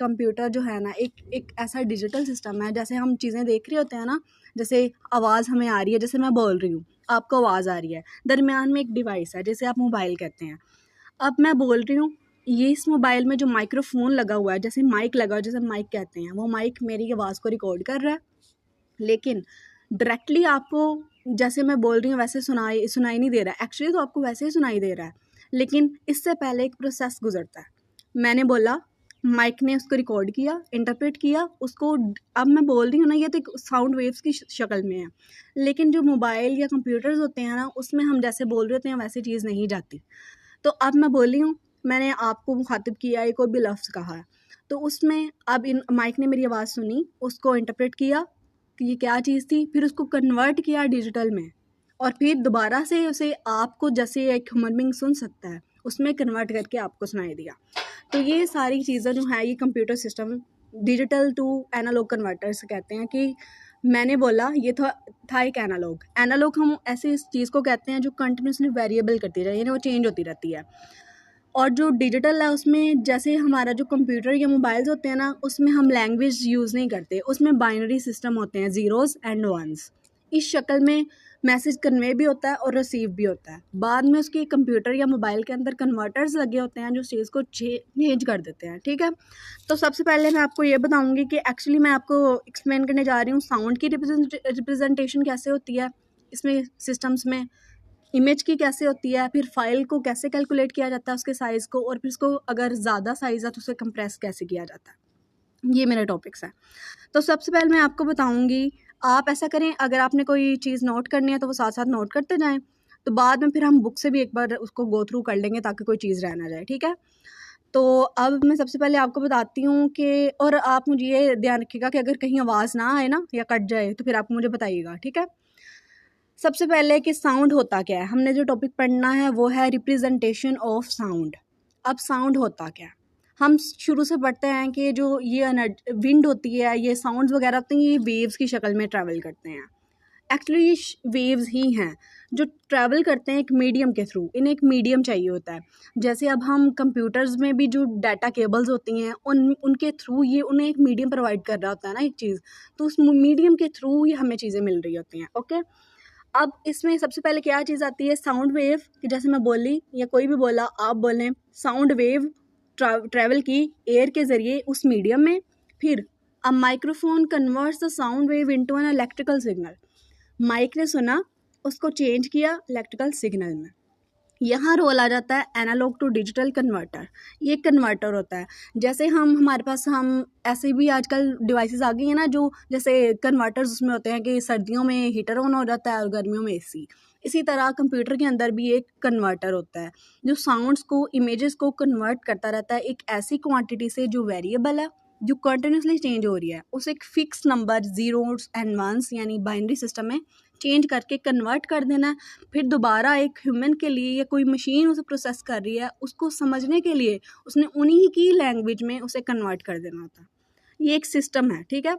Computer जो है ना एक ऐसा डिजिटल सिस्टम है, जैसे हम चीज़ें देख रहे होते हैं ना, जैसे आवाज़ हमें आ रही है, जैसे मैं बोल रही हूँ आपको आवाज़ आ रही है, दरमियान में एक डिवाइस है जिसे आप मोबाइल कहते हैं। अब मैं बोल रही हूँ, ये इस मोबाइल में जो माइक्रोफोन लगा हुआ है, जैसे माइक लगा हुआ है, जैसे माइक कहते हैं, वो माइक मेरी आवाज़ को रिकॉर्ड कर रहा है, लेकिन डायरेक्टली आपको जैसे मैं बोल रही हूँ वैसे सुनाई नहीं दे रहा है। एक्चुअली तो आपको वैसे ही सुनाई दे रहा है, लेकिन इससे पहले एक प्रोसेस गुजरता है। मैंने बोला, माइक ने उसको रिकॉर्ड किया, इंटरप्रेट किया उसको। अब मैं बोल रही हूँ ना, ये तो एक साउंड वेव्स की शक्ल में है, लेकिन जो मोबाइल या कंप्यूटर्स होते हैं ना, उसमें हम जैसे बोल रहे होते हैं वैसी चीज़ नहीं जाती। तो अब मैं बोल रही हूँ, मैंने आपको मुखातिब किया है, कोई भी लफ्ज़ कहा है, तो उसमें अब इन माइक ने मेरी आवाज़ सुनी, उसको इंटरप्रेट किया कि ये क्या चीज़ थी, फिर उसको कन्वर्ट किया डिजिटल में, और फिर दोबारा से उसे आपको जैसे एक ह्यूमन बीइंग सुन सकता है उसमें कन्वर्ट करके आपको सुनाई दिया। तो ये सारी चीज़ें जो है, ये computer system digital to analogue converters कहते हैं। कि मैंने बोला ये था एक एनालॉग। एनालॉग हम ऐसे इस चीज़ को कहते हैं जो कंटिन्यूसली वेरिएबल करती रहे, यानी वो चेंज होती रहती है। और जो डिजिटल है उसमें जैसे हमारा जो कंप्यूटर या मोबाइल्स होते हैं ना, उसमें हम लैंग्वेज यूज़ नहीं करते, उसमें बाइनरी सिस्टम होते हैं, ज़ीरोज़ एंड वंस। इस शक्ल में मैसेज कन्वे भी होता है और रिसीव भी होता है। बाद में उसके कंप्यूटर या मोबाइल के अंदर कन्वर्टर्स लगे होते हैं जो चीज़ को चेंज कर देते हैं, ठीक है। तो सबसे पहले मैं आपको ये बताऊंगी कि एक्चुअली मैं आपको एक्सप्लेन करने जा रही हूँ साउंड की रिप्रेजेंटेशन कैसे होती है इसमें सिस्टम्स में, इमेज की कैसे होती है, फिर फाइल को कैसे कैलकुलेट किया जाता है उसके साइज़ को, और फिर उसको अगर ज़्यादा साइज़ है तो उसे कंप्रेस कैसे किया जाता है। ये मेरे टॉपिक्स हैं। तो सबसे पहले मैं आपको बताऊंगी, आप ऐसा करें, अगर आपने कोई चीज़ नोट करनी है तो वो साथ साथ नोट करते जाएं, तो बाद में फिर हम बुक से भी एक बार उसको गो थ्रू कर लेंगे ताकि कोई चीज़ रह ना जाए, ठीक है। तो अब मैं सबसे पहले आपको बताती हूँ कि, और आप मुझे ये ध्यान रखिएगा कि अगर कहीं आवाज़ ना आए ना या कट जाए तो फिर आप मुझे बताइएगा, ठीक है। सबसे पहले कि साउंड होता क्या है, हमने जो टॉपिक पढ़ना है वो है रिप्रेजेंटेशन ऑफ साउंड। अब साउंड होता क्या है, हम शुरू से पढ़ते हैं कि जो ये विंड होती है, ये साउंड्स वगैरह होते हैं, ये वेव्स की शक्ल में ट्रैवल करते हैं। एक्चुअली ये वेव्स ही हैं जो ट्रैवल करते हैं एक मीडियम के थ्रू। इन्हें एक मीडियम चाहिए होता है। जैसे अब हम कंप्यूटर्स में भी जो डाटा केबल्स होती हैं उनके थ्रू ये उन्हें एक मीडियम प्रोवाइड कर रहा होता है ना एक चीज़, तो उस मीडियम के थ्रू ही हमें चीज़ें मिल रही होती हैं, ओके। अब इसमें सबसे पहले क्या चीज़ आती है, साउंड वेव। कि जैसे मैं बोली या कोई भी बोला, आप बोलें, साउंड वेव ट्रैवल की एयर के ज़रिए उस मीडियम में, फिर a microphone converts the sound wave into an electrical signal. Mic ने सुना, उसको चेंज किया इलेक्ट्रिकल सिग्नल में। यहाँ रोल आ जाता है एनालॉग टू डिजिटल कन्वर्टर। ये कन्वर्टर होता है। जैसे हमारे पास हम ऐसे भी आजकल डिवाइसेस आ गई हैं ना, जो जैसे कन्वर्टर्स उसमें होते हैं कि सर्दियों में हीटर ऑन हो जाता है और गर्मियों में एसी। इसी तरह कंप्यूटर के अंदर भी एक कन्वर्टर होता है जो साउंड्स को, इमेजेस को कन्वर्ट करता रहता है एक ऐसी क्वांटिटी से जो वेरिएबल है, जो कंटिन्यूसली चेंज हो रही है, उसे एक fix number zeros and ones यानी बाइनरी सिस्टम में चेंज करके कन्वर्ट कर देना है। फिर दोबारा एक ह्यूमन के लिए या कोई मशीन उसे प्रोसेस कर रही है, उसको समझने के लिए उसने उन्हीं की लैंग्वेज में उसे कन्वर्ट कर देना होता है। ये एक सिस्टम है, ठीक है।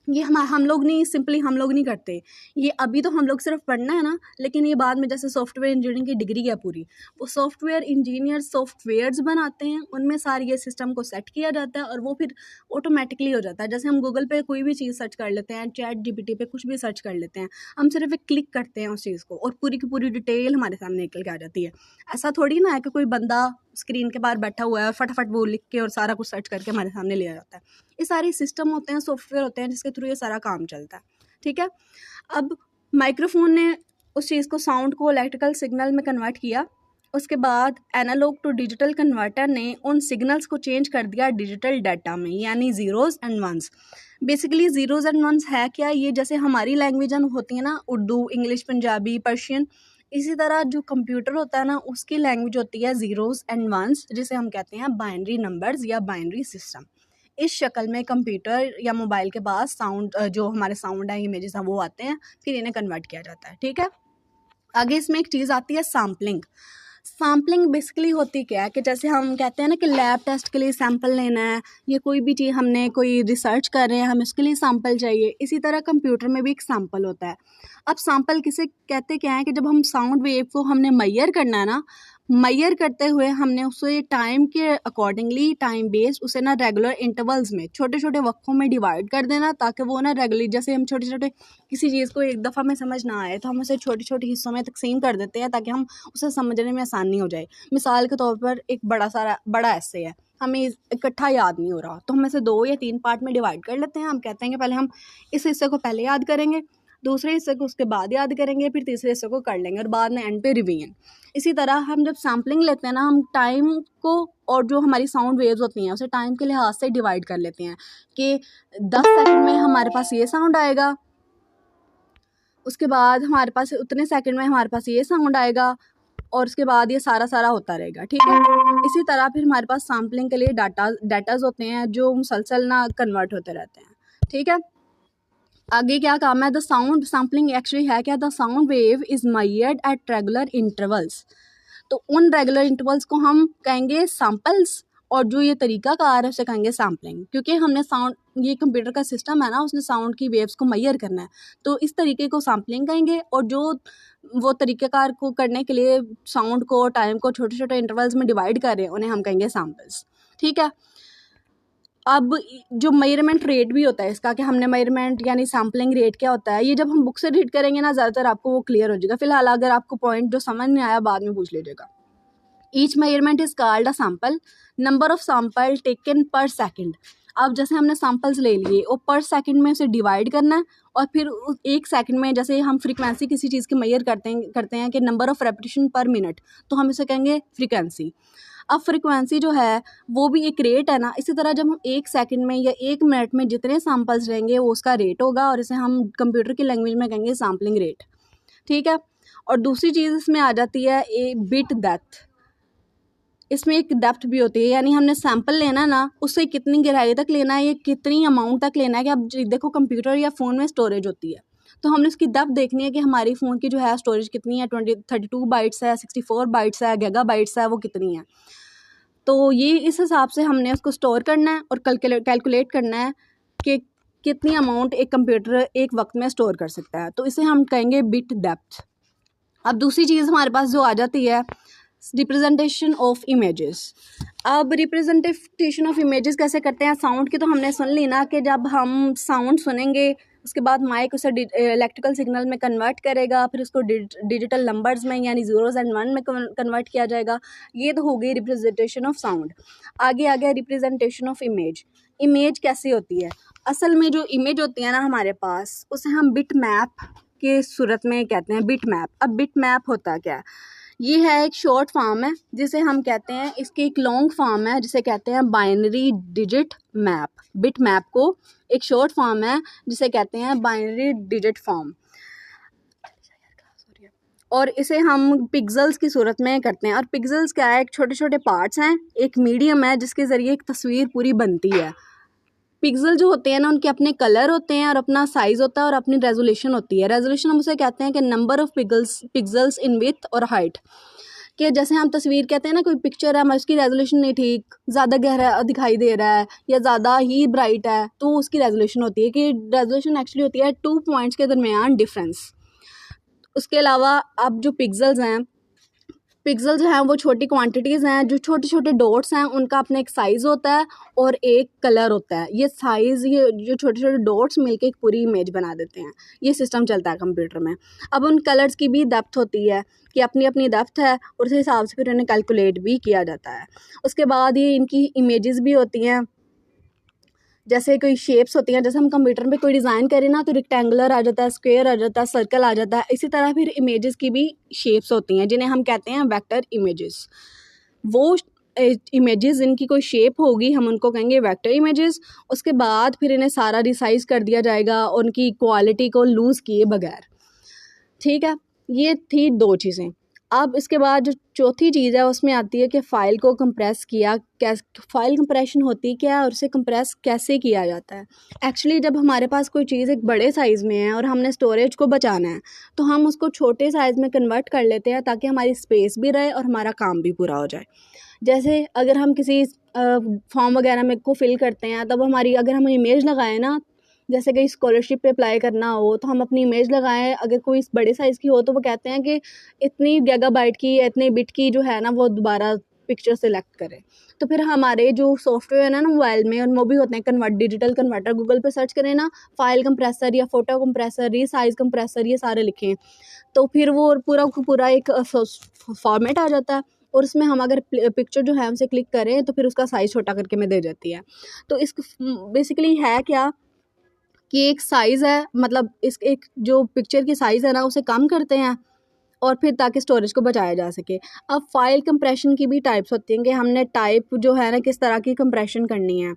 ये हम लोग नहीं, सिंपली हम लोग नहीं करते ये। अभी तो हम लोग सिर्फ पढ़ना है ना, लेकिन ये बाद में जैसे सॉफ्टवेयर इंजीनियरिंग की डिग्री है पूरी, वो सॉफ्टवेयर इंजीनियर सॉफ्टवेयर्स बनाते हैं, उनमें सारे ये सिस्टम को सेट किया जाता है और वो फिर ऑटोमेटिकली हो जाता है। जैसे हम गूगल पे कोई भी चीज़ सर्च कर लेते हैं, चैट जीपीटी पे कुछ भी सर्च कर लेते हैं, हम सिर्फ एक क्लिक करते हैं उस चीज़ को और पूरी की पूरी डिटेल हमारे सामने निकल के आ जाती है। ऐसा थोड़ी ना है कि कोई बंदा स्क्रीन के बाहर बैठा हुआ है और फटाफट वो लिख के और सारा कुछ सर्च करके हमारे सामने ले आ जाता है। ये सारे सिस्टम होते हैं, सॉफ्टवेयर होते हैं जिसके थ्रू ये सारा काम चलता है, ठीक है। अब माइक्रोफोन ने उस चीज़ को, साउंड को इलेक्ट्रिकल सिग्नल में कन्वर्ट किया। उसके बाद एनालॉग टू डिजिटल कन्वर्टर ने उन सिग्नल्स को चेंज कर दिया डिजिटल डाटा में, यानी zeros and ones. Basically zeros and ones है क्या, ये जैसे हमारी लैंग्वेज होती है ना, उर्दू, इंग्लिश, पंजाबी, पर्शियन, इसी तरह जो कंप्यूटर होता है ना, उसकी लैंग्वेज होती है ज़ीरोज़ एंड वंस, जिसे हम कहते हैं बाइनरी नंबर्स या बाइनरी सिस्टम। इस शक्ल में कंप्यूटर या मोबाइल के पास साउंड, जो हमारे साउंड है, इमेजेस हैं, वो आते हैं, फिर इन्हें कन्वर्ट किया जाता है, ठीक है। आगे इसमें एक चीज़ आती है सैम्पलिंग। सैम्पलिंग बेसिकली होती क्या है कि जैसे हम कहते हैं ना कि लैब टेस्ट के लिए सैंपल लेना है, ये कोई भी चीज़ हमने कोई रिसर्च कर रहे हैं, हमें उसके लिए सैंपल चाहिए, इसी तरह कंप्यूटर में भी एक सैंपल होता है। अब सैंपल किसे कहते क्या है कि जब हम साउंड वेव को हमने मेजर करना है ना, मैयर करते हुए हमने उसे टाइम के अकॉर्डिंगली, टाइम बेस्ड उसे ना रेगुलर इंटरवल्स में, छोटे छोटे वक्फों में डिवाइड कर देना, ताकि वो ना रेगुलर, जैसे हम छोटे छोटे किसी चीज़ को एक दफ़ा में समझ ना आए तो हम उसे छोटे छोटे हिस्सों में तकसीम कर देते हैं ताकि हम उसे समझने में आसानी हो जाए। मिसाल के तौर पर एक बड़ा ऐसे है, हमें इकट्ठा याद नहीं हो रहा तो हम इसे 2 या 3 पार्ट में डिवाइड कर लेते हैं। हम कहते हैं कि पहले हम इस हिस्से को पहले याद करेंगे, दूसरे हिस्से को उसके बाद याद करेंगे, फिर तीसरे हिस्से को कर लेंगे और बाद में एंड पे रिवीजन। इसी तरह हम जब सैम्पलिंग लेते हैं ना, हम टाइम को और जो हमारी साउंड वेव्स होती हैं उसे टाइम के लिहाज से डिवाइड कर लेते हैं कि 10 सेकंड में हमारे पास ये साउंड आएगा, उसके बाद हमारे पास उतने सेकंड में हमारे पास ये साउंड आएगा, और उसके बाद ये सारा होता रहेगा। ठीक है, इसी तरह फिर हमारे पास सैम्पलिंग के लिए डाटाज होते हैं जो मुसलसल ना कन्वर्ट होते रहते हैं। ठीक है, आगे क्या काम है, द साउंड सैम्पलिंग एक्चुअली है क्या, the sound wave is measured at regular intervals. तो उन रेगुलर इंटरवल्स को हम कहेंगे सैम्पल्स, और जो ये तरीकाकार है उसे कहेंगे सैम्पलिंग, क्योंकि हमने साउंड, ये कंप्यूटर का सिस्टम है ना, उसने साउंड की वेव्स को मेजर करना है, तो इस तरीके को सैम्पलिंग कहेंगे। और जो वो तरीक़ेकार को करने के लिए साउंड को, टाइम को छोटे छोटे इंटरवल्स में डिवाइड कर रहे हैं, उन्हें हम कहेंगे सैम्पल्स। ठीक है, अब जो मेजरमेंट रेट भी होता है इसका, कि हमने मेजरमेंट यानी सैम्पलिंग रेट क्या होता है, ये जब हम बुक से रीड करेंगे ना ज़्यादातर आपको वो क्लियर हो जाएगा। फिलहाल अगर आपको पॉइंट जो समझ नहीं आया बाद में पूछ लीजिएगा। Each measurement is called a sample, number of sample taken पर सेकंड। अब जैसे हमने सैम्पल्स ले लिए और पर सेकंड में उसे डिवाइड करना है, और फिर एक सेकंड में, जैसे हम फ्रीक्वेंसी किसी चीज़ की मेजर करते हैं कि नंबर ऑफ रेपिटेशन पर मिनट, तो हम इसे कहेंगे फ्रीक्वेंसी। अब फ्रीक्वेंसी जो है वो भी एक रेट है ना, इसी तरह जब हम एक सेकंड में या एक मिनट में जितने सैम्पल्स लेंगे वो उसका रेट होगा, और इसे हम कंप्यूटर की लैंग्वेज में कहेंगे सैम्पलिंग रेट। ठीक है, और दूसरी चीज़ इसमें आ जाती है ए बिट डेप्थ। इसमें एक डेप्थ भी होती है, यानी हमने सैंपल लेना ना, उससे कितनी गहराई तक लेना है, ये कितनी अमाउंट तक लेना है। कि अब देखो कंप्यूटर या फ़ोन में स्टोरेज होती है, तो हमने उसकी डेप्थ देखनी है कि हमारी फ़ोन की जो है स्टोरेज कितनी है, 32 बाइट्स है, 64 बाइट्स है, गीगा बाइट्स है, वो कितनी है। तो ये इस हिसाब से हमने उसको स्टोर करना है और कैलकुलेट करना है कि कितनी अमाउंट एक कंप्यूटर एक वक्त में स्टोर कर सकता है, तो इसे हम कहेंगे बिट डेप्थ। अब दूसरी चीज़ हमारे पास जो आ जाती है, रिप्रेजेंटेशन ऑफ इमेजेस। अब रिप्रेजेंटेशन ऑफ इमेजेस कैसे करते हैं, साउंड की तो हमने सुन ली ना, कि जब हम साउंड सुनेंगे उसके बाद माइक उसे इलेक्ट्रिकल सिग्नल में कन्वर्ट करेगा, फिर उसको डिजिटल नंबर्स में यानी 0s and 1 में कन्वर्ट किया जाएगा। ये तो हो गई रिप्रेजेंटेशन ऑफ साउंड। आगे आ गया रिप्रेजेंटेशन ऑफ इमेज। इमेज कैसी होती है, असल में जो इमेज होती है ना हमारे पास, उसे हम बिट मैप के सूरत में कहते हैं बिट मैप। अब बिट मैप होता क्या है, ये है एक शॉर्ट फॉर्म है जिसे हम कहते हैं, इसकी एक लॉन्ग फॉर्म है जिसे कहते हैं binary digit map. Bit map को एक शॉर्ट फॉर्म है जिसे कहते हैं बाइनरी डिजिट फॉर्म, और इसे हम पिक्सेल्स की सूरत में करते हैं। और पिक्सेल्स क्या है, एक छोटे छोटे पार्ट्स हैं, एक मीडियम है जिसके ज़रिए एक तस्वीर पूरी बनती है। पिक्सल जो होते हैं ना, उनके अपने कलर होते हैं और अपना साइज़ होता है और अपनी रेजोल्यूशन होती है। रेजोल्यूशन हम उसे कहते हैं कि number of pixels in width और हाइट। कि जैसे हम तस्वीर कहते हैं ना, कोई पिक्चर है हमारी, उसकी रेजोल्यूशन नहीं ठीक, ज़्यादा गहरा दिखाई दे रहा है या ज़्यादा ही ब्राइट है, तो उसकी रेजोल्यूशन होती है, कि रेजोल्यूशन एक्चुअली होती है 2 पॉइंट्स के दरमियान डिफरेंस। उसके अलावा अब जो पिक्सल्स हैं, पिक्सल जो हैं वो छोटी क्वांटिटीज़ हैं, जो छोटे छोटे डॉट्स हैं उनका अपना एक साइज़ होता है और एक कलर होता है। ये साइज़, ये जो छोटे छोटे डॉट्स मिलके एक पूरी इमेज बना देते हैं। ये सिस्टम चलता है कंप्यूटर में। अब उन कलर्स की भी डेप्थ होती है कि अपनी अपनी डेप्थ है, और उस हिसाब से फिर उन्हें कैलकुलेट भी किया जाता है। उसके बाद ये इनकी इमेजेस भी होती हैं, जैसे कोई शेप्स होती हैं, जैसे हम कंप्यूटर में कोई डिज़ाइन करें ना तो रेक्टेंगुलर आ जाता है, स्क्वायर आ जाता है, सर्कल आ जाता है। इसी तरह फिर इमेजेस की भी शेप्स होती हैं जिन्हें हम कहते हैं वेक्टर इमेजेस। वो इमेजेस इनकी कोई शेप होगी, हम उनको कहेंगे वेक्टर इमेजेस। उसके बाद फिर इन्हें सारा रिसाइज़ कर दिया जाएगा उनकी क्वालिटी को लूज़ किए बगैर। ठीक है, ये थी 2 चीज़ें। अब इसके बाद जो चौथी चीज़ है उसमें आती है कि फ़ाइल को कंप्रेस किया, फ़ाइल कंप्रेशन होती क्या है और उसे कंप्रेस कैसे किया जाता है। एक्चुअली जब हमारे पास कोई चीज़ एक बड़े साइज़ में है और हमने स्टोरेज को बचाना है, तो हम उसको छोटे साइज़ में कन्वर्ट कर लेते हैं ताकि हमारी स्पेस भी रहे और हमारा काम भी पूरा हो जाए। जैसे अगर हम किसी फॉर्म वगैरह में को फिल करते हैं, तब हमारी, अगर हम इमेज लगाएं ना, जैसे कहीं स्कॉलरशिप पे अप्लाई करना हो तो हम अपनी इमेज लगाएं, अगर कोई बड़े साइज़ की हो तो वो कहते हैं कि इतनी गीगाबाइट की या इतने बिट की जो है ना वो दोबारा पिक्चर सेलेक्ट करें। तो फिर हमारे जो सॉफ्टवेयर है ना मोबाइल में, और वो भी होते हैं कन्वर्ट, डिजिटल कन्वर्टर, गूगल पे सर्च करें ना, फाइल कंप्रेसर या फोटो कंप्रेसर, रीसाइज कंप्रेसर, ये सारे लिखें तो फिर वो पूरा का पूरा एक फॉर्मेट आ जाता है, और उसमें हम अगर पिक्चर जो है उनसे क्लिक करें तो फिर उसका साइज़ छोटा करके में दे जाती है। तो इस बेसिकली है क्या कि एक साइज़ है, मतलब इस एक जो पिक्चर की साइज़ है ना उसे कम करते हैं और फिर ताकि स्टोरेज को बचाया जा सके। अब फाइल कंप्रेशन की भी टाइप्स होती हैं कि हमने टाइप जो है ना किस तरह की कंप्रेशन करनी है।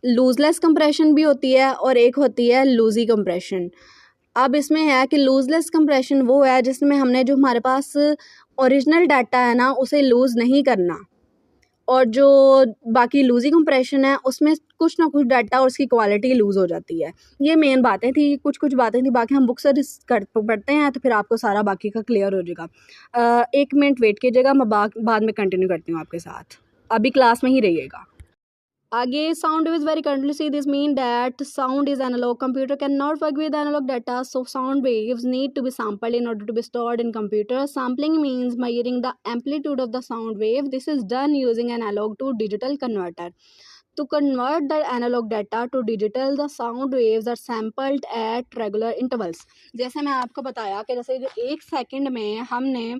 लूजलेस कंप्रेशन भी होती है और एक होती है लूजी कंप्रेशन। अब इसमें है कि लूजलेस कंप्रेशन वो है जिसमें हमने जो हमारे पास ओरिजिनल डाटा है ना उसे लूज़ नहीं करना, और जो बाकी लूजी कंप्रेशन है उसमें कुछ ना कुछ डाटा और उसकी क्वालिटी लूज़ हो जाती है। ये मेन बातें थी, कुछ बातें थी, बाकी हम बुक से पढ़ते हैं तो फिर आपको सारा बाकी का क्लियर हो जाएगा। 1 मिनट वेट कीजिएगा, मैं बाद में कंटिन्यू करती हूँ आपके साथ, अभी क्लास में ही रहिएगा। आगे sound waves very currently see this mean that sound is analog. Computer cannot work with analog data, so sound waves need to be sampled in order to be stored in computer. Sampling means measuring the amplitude of the sound wave. This is done using analog to digital converter. To convert the analog data to digital, the sound waves are sampled at regular intervals. जैसे मैं आपको बताया कि जैसे जो 1 second में हमने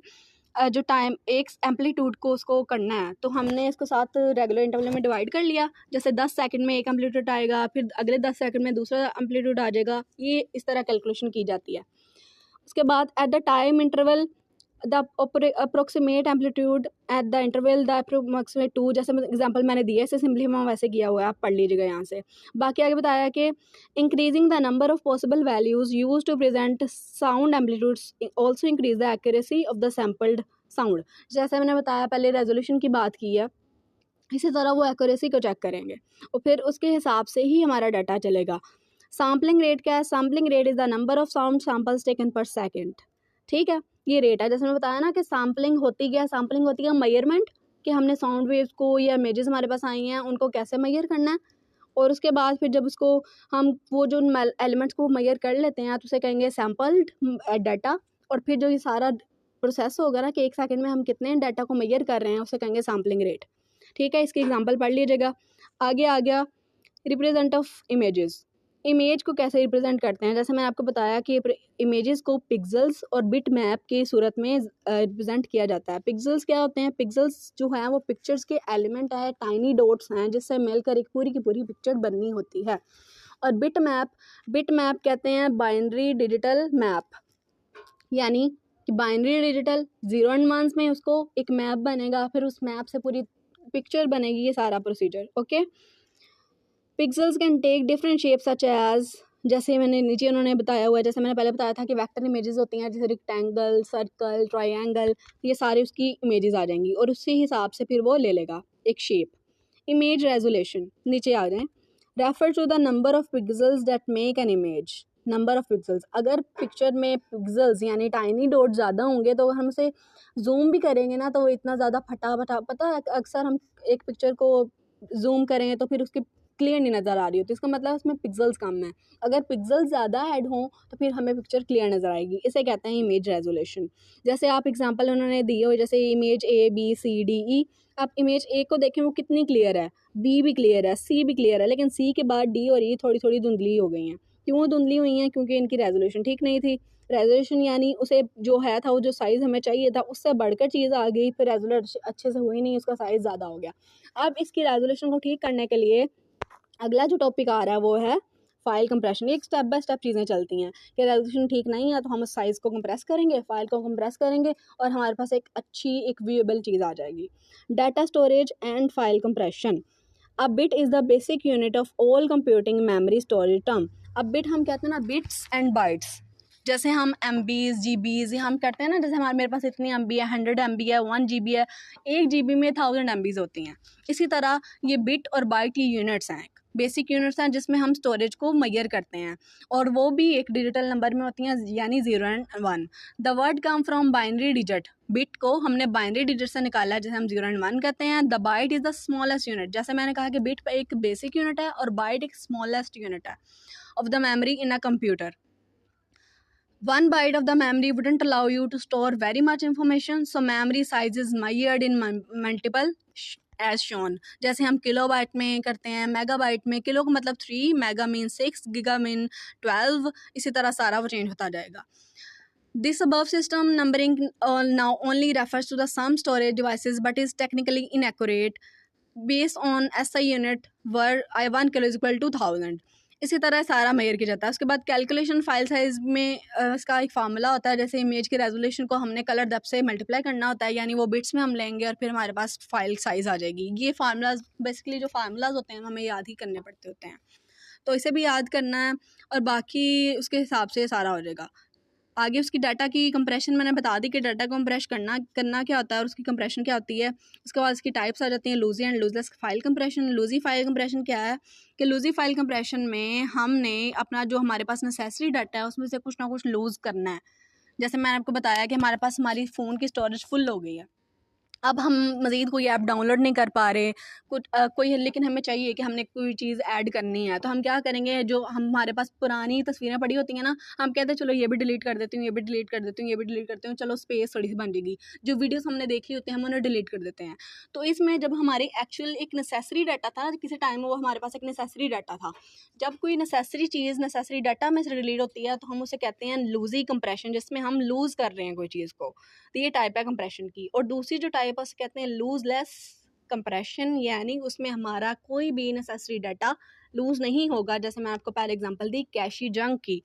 जो टाइम एक एम्पलीट्यूड को उसको करना है तो हमने इसको 7 रेगुलर इंटरवल में डिवाइड कर लिया। जैसे 10 सेकंड में एक एम्पलीट्यूड आएगा, फिर अगले 10 सेकंड में दूसरा एम्पलीट्यूड आ जाएगा, ये इस तरह कैलकुलेशन की जाती है। उसके बाद at the time interval the approximate amplitude at the interval the approximate to, जैसे एग्जांपल मैंने दिया है इसे सिंपली हम वैसे किया हुआ है, आप पढ़ लीजिएगा यहाँ से। बाकी आगे बताया कि increasing the number of possible values use to present sound amplitudes also increase the accuracy of the sampled sound. जैसे मैंने बताया पहले रेजोल्यूशन की बात की है, इसी तरह वो एक्यूरेसी को चेक करेंगे और फिर उसके हिसाब से ही हमारा डाटा चलेगा। सैम्पलिंग रेट क्या है? Sampling rate is the number of sound samples taken पर सेकंड। ठीक है, ये रेट है। जैसे मैंने बताया ना कि सैम्पलिंग होती क्या है, सैम्पलिंग होती है मेजरमेंट, कि हमने साउंड वेव्स को या इमेजेस हमारे पास आई हैं उनको कैसे मेजर करना है, और उसके बाद फिर जब उसको हम वो जो एलिमेंट्स को मेजर कर लेते हैं तो उसे कहेंगे सैम्पल्ड डाटा, और फिर जो ये सारा प्रोसेस होगा ना कि 1 सेकंड में हम कितने डाटा को मेजर कर रहे हैं उसे कहेंगे सैम्पलिंग रेट। ठीक है, इसकी एग्जांपल पढ़ लीजिएगा। आगे आ गया रिप्रेजेंट ऑफ इमेजेस। इमेज को कैसे रिप्रेजेंट करते हैं, जैसे मैंने आपको बताया कि इमेजेस को पिक्सेल्स और बिट मैप की सूरत में रिप्रेजेंट किया जाता है। पिक्सेल्स क्या होते हैं? पिक्सेल्स जो हैं वो पिक्चर्स के एलिमेंट है, टाइनी डॉट्स हैं जिससे मिलकर एक पूरी की पूरी पिक्चर बननी होती है। और बिट मैप कहते हैं बाइनरी डिजिटल मैप, यानी कि बाइनरी डिजिटल 0 एंड 1 में उसको एक मैप बनेगा, फिर उस मैप से पूरी पिक्चर बनेगी, ये सारा procedure. Okay, pixels can take different shape such as, जैसे मैंने नीचे उन्होंने बताया हुआ है, जैसे मैंने पहले बताया था कि वेक्टर इमेजेस होती हैं, जैसे रेक्टेंगल, सर्कल, ट्रायंगल, ये सारी उसकी इमेजेस आ जाएंगी और उसी हिसाब से फिर वो ले लेगा एक शेप। इमेज रेजोल्यूशन, नीचे आ जाएं, refer to the number of pixels that make an image. Number of pixels, अगर पिक्चर में पिक्सेल्स यानी टाइनी डॉट ज़्यादा होंगे तो हम उसे जूम भी करेंगे ना तो वो इतना ज़्यादा फटा पता है, अक्सर हम एक पिक्चर को जूम करेंगे तो फिर उसकी क्लियर नहीं नज़र आ रही होती, इसका मतलब उसमें पिक्सेल्स कम है। अगर पिक्सेल्स ज़्यादा ऐड हों तो फिर हमें पिक्चर क्लियर नज़र आएगी, इसे कहते हैं इमेज रेजोल्यूशन। जैसे आप एग्जांपल उन्होंने दिए हुए, जैसे इमेज ABCDE, आप इमेज ए को देखें वो कितनी क्लियर है, बी भी क्लियर है, सी भी क्लियर है, लेकिन सी के बाद डी और ई थोड़ी थोड़ी धुंधली हो गई हैं। क्यों धुंधली हुई हैं? क्योंकि इनकी रेजोल्यूशन ठीक नहीं थी। रेजोल्यूशन यानी उसे जो है था वो जो साइज़ हमें चाहिए था उससे बढ़कर चीज़ आ गई, फिर रेजोल्यूशन अच्छे से हुई नहीं, उसका साइज़ ज़्यादा हो गया। अब इसकी रेजोल्यूशन को ठीक करने के लिए अगला जो टॉपिक आ रहा है वो है फाइल कंप्रेशन। एक स्टेप बाय स्टेप चीज़ें चलती हैं कि रेजोल्यूशन ठीक नहीं है तो हम उस साइज़ को कंप्रेस करेंगे, फाइल को कंप्रेस करेंगे और हमारे पास एक अच्छी एक व्यूएबल चीज़ आ जाएगी। Data storage and file compression. A bit is the basic unit of all computing memory storage term. अब बिट हम कहते हैं ना बिट्स एंड बाइट्स, जैसे हम MBs GBs हम करते हैं ना, जैसे हमारे मेरे पास इतनी MB है, 100 MB है, 1 GB है, 1 GB में 1000 MBs होती हैं। इसी तरह ये बिट और बाइट की यूनिट्स हैं। बेसिक यूनिट्स हैं जिसमें हम स्टोरेज को मेजर करते हैं, और वो भी एक डिजिटल नंबर में होती हैं, यानी 0 and 1। The word come from binary digit, bit को हमने बाइनरी डिजिट से निकाला है, जैसे हम 0 एंड 1 कहते हैं। The byte is the smallest unit, जैसे मैंने कहा कि बिट एक बेसिक यूनिट है और बाइट एक स्मॉलेस्ट यूनिट है of the memory in a computer. 1 byte of the memory wouldn't allow you to store very much information, so memory size is measured in multiple as shown। जैसे हम kilo byte में करते हैं, mega bite में, kilo का मतलब 3, mega mean 6, giga mean 12, इसी तरह सारा वो चेंज होता जाएगा। This above system numbering now only refers to the some storage devices but is technically inaccurate based on SI unit where I1 kilo is equal to 1000। इसी तरह सारा major किया जाता है। उसके बाद कैलकुलेशन फाइल साइज़ में इसका एक फार्मूला होता है, जैसे इमेज की रेजोल्यूशन को हमने कलर डेप्थ से मल्टीप्लाई करना होता है, यानी वो बिट्स में हम लेंगे और फिर हमारे पास फाइल साइज़ आ जाएगी। ये फार्मूलाज बेसिकली जो फार्मूलाज होते हैं हमें याद ही करने पड़ते होते हैं, तो इसे भी याद करना है और बाकी उसके हिसाब से सारा हो जाएगा। आगे उसकी डाटा की कंप्रेशन मैंने बता दी कि डाटा को कंप्रेस करना क्या होता है और उसकी कंप्रेशन क्या होती है। उसके बाद इसकी टाइप्स आ जाती हैं, lossy and lossless file compression. Lossy file compression क्या है कि लूजी फाइल कंप्रेशन में हमने अपना जो हमारे पास नेसेसरी डाटा है उसमें से कुछ ना कुछ लूज़ करना है। जैसे मैंने आपको बताया कि हमारे पास हमारी फ़ोन की स्टोरेज फुल हो गई है, अब हम मज़ीद कोई ऐप डाउनलोड नहीं कर पा रहे, कोई, लेकिन हमें चाहिए कि हमने कोई चीज़ ऐड करनी है, तो हम क्या करेंगे, जो हमारे पास पुरानी तस्वीरें पड़ी होती हैं ना, हम कहते हैं चलो ये भी डिलीट कर देती हूँ, ये भी डिलीट कर देती हूँ, ये भी डिलीट करती हूँ, चलो स्पेस थोड़ी सी बन जाएगी। जो वीडियोस हमने देखी होती हैं हम उन्हें डिलीट कर देते हैं। तो इसमें जब हमारे एक्चुअल एक नेसेसरी डाटा था ना, किसी टाइम वो हमारे पास एक नेसेसरी डाटा था, जब कोई नेसेसरी चीज़ नेसेसरी डाटा में से डिलीट होती है तो हम उसे कहते हैं लूजी कंप्रेशन, जिसमें हम लूज़ कर रहे हैं कोई चीज़ को, तो ये टाइप है कंप्रेशन की। और दूसरी जो टाइप है उसे कहते हैं लूजलेस कंप्रेशन, यानी उसमें हमारा कोई भी नेसेसरी डाटा लूज़ नहीं होगा। जैसे मैं आपको पहले एग्जांपल दी कैशी जंक की,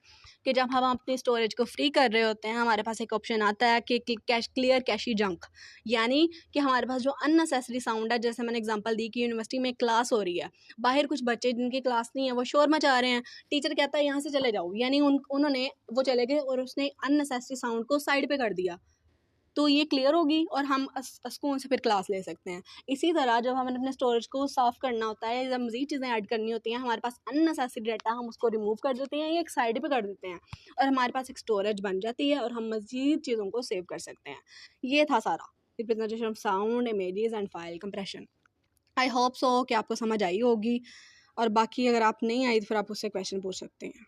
कि जब हम अपनी स्टोरेज को फ्री कर रहे होते हैं हमारे पास एक ऑप्शन आता है कि क्लियर कैशी जंक, यानी कि हमारे पास जो अननेसेसरी साउंड है, जैसे मैंने एग्जांपल दी कि यूनिवर्सिटी में क्लास हो रही है, बाहर कुछ बच्चे जिनकी क्लास नहीं है वो शोर मचा रहे हैं, टीचर कहता है यहाँ से चले जाओ, यानी उन्होंने वो चले गए और उसने अननेसेसरी साउंड को साइड पे कर दिया, तो ये क्लियर होगी और हम सुकून से फिर क्लास ले सकते हैं। इसी तरह जब हमें अपने स्टोरेज को साफ़ करना होता है, जब मज़ीद चीज़ें ऐड करनी होती हैं, हमारे पास अननेसेसरी डाटा हम उसको रिमूव कर देते हैं या एक साइड पे कर देते हैं और हमारे पास एक स्टोरेज बन जाती है और हम मज़ीद चीज़ों को सेव कर सकते हैं। ये था सारा representation of sound, images and file compression. I hope so कि आपको समझ आई होगी, और बाकी अगर आप नहीं आई तो फिर आप उससे क्वेश्चन पूछ सकते हैं।